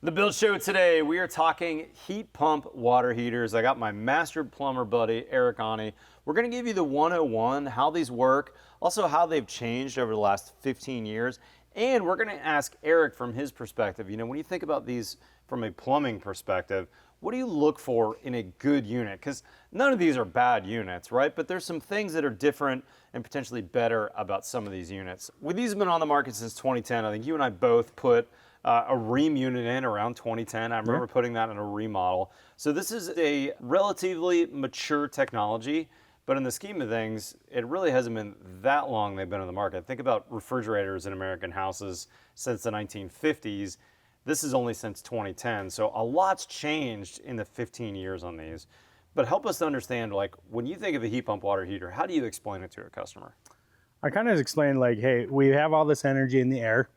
The Build Show today, we are talking heat pump water heaters. I got my master plumber buddy, Aune. We're gonna give you the 101, how these work, also how they've changed over the last 15 years. And we're gonna ask Eric from his perspective, you know, when you think about these from a plumbing perspective, what do you look for in a good unit? Because none of these are bad units, right? But there's some things that are different and potentially better about some of these units. Well, these have been on the market since 2010. I think you and I both put a ream unit in around 2010. I remember putting that in a remodel. So this is a relatively mature technology, but in the scheme of things, it really hasn't been that long they've been on the market. Think about refrigerators in American houses since the 1950s. This is only since 2010. So a lot's changed in the 15 years on these. But help us to understand, like, when you think of a heat pump water heater, how do you explain it to a customer? I kind of explained, like, hey, we have all this energy in the air.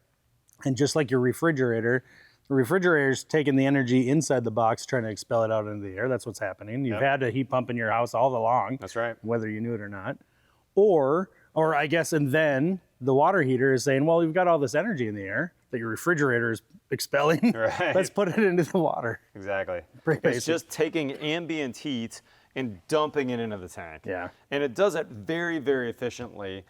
And just like your refrigerator, the refrigerator's taking the energy inside the box, trying to expel it out into the air. That's what's happening. You've had a heat pump in your house all along. That's right. Whether you knew it or not. Or I guess, and then the water heater is saying, well, we've got all this energy in the air that your refrigerator is expelling. Right. Let's put it into the water. Exactly. Pretty It's just taking ambient heat and dumping it into the tank. Yeah. And it does it very, very efficiently.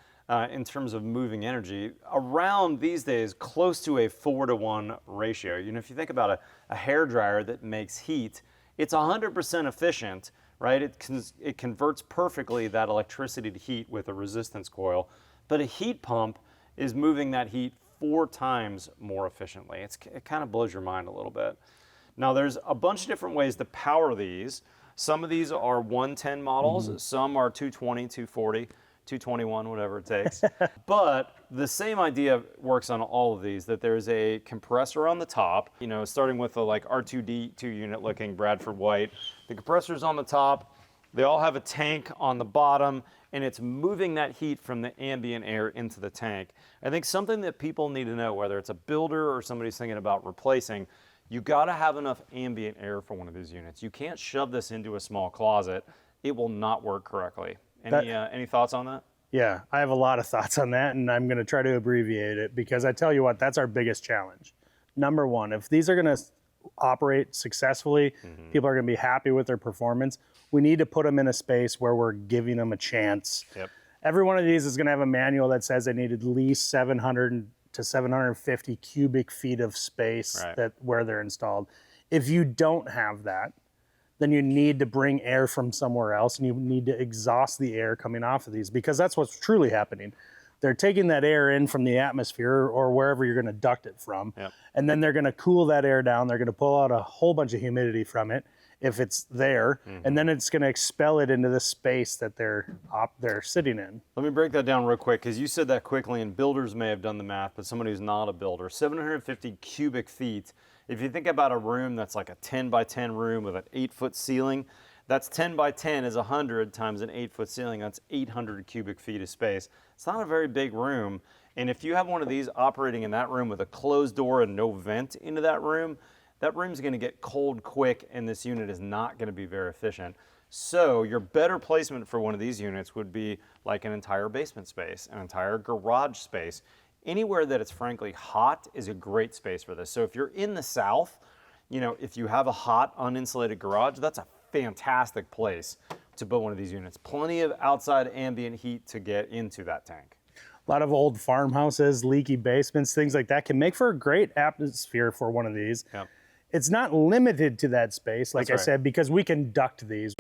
In terms of moving energy, around these days, close to a 4-to-1 ratio. You know, if you think about a hair dryer that makes heat, it's 100% efficient, right? It converts perfectly that electricity to heat with a resistance coil, but a heat pump is moving that heat 4 times more efficiently. It kind of blows your mind a little bit. Now, there's a bunch of different ways to power these. Some of these are 110 models, some are 220, 240. 221, whatever it takes. But the same idea works on all of these, that there's a compressor on the top, you know, starting with a like R2D2 unit looking Bradford White. The compressor's on the top, they all have a tank on the bottom, and it's moving that heat from the ambient air into the tank. I think something that people need to know, whether it's a builder or somebody's thinking about replacing, you gotta have enough ambient air for one of these units. You can't shove this into a small closet. It will not work correctly. Any thoughts on that? Yeah, I have a lot of thoughts on that, and I'm going to try to abbreviate it because I tell you what, that's our biggest challenge. Number one, if these are going to operate successfully, people are going to be happy with their performance, we need to put them in a space where we're giving them a chance. Yep. Every one of these is going to have a manual that says they need at least 700 to 750 cubic feet of space where they're installed. If you don't have that, then you need to bring air from somewhere else, and you need to exhaust the air coming off of these, because that's what's truly happening. They're taking that air in from the atmosphere or wherever you're going to duct it from, and then they're going to cool that air down. They're going to pull out a whole bunch of humidity from it if it's there, and then it's going to expel it into the space that they're sitting in. Let me break that down real quick, because you said that quickly, and builders may have done the math, but somebody who's not a builder, 750 cubic feet. If you think about a room that's like a 10 by 10 room with an 8-foot ceiling, that's 10 by 10 is 100 times an 8-foot ceiling. That's 800 cubic feet of space. It's not a very big room. And if you have one of these operating in that room with a closed door and no vent into that room's going to get cold quick, and this unit is not going to be very efficient. So your better placement for one of these units would be like an entire basement space, an entire garage space. Anywhere that it's frankly hot is a great space for this. So if you're in the South, you know, if you have a hot uninsulated garage, that's a fantastic place to put one of these units. Plenty of outside ambient heat to get into that tank. A lot of old farmhouses, leaky basements, things like that can make for a great atmosphere for one of these. Yep. It's not limited to that space, like I said, because we can duct these.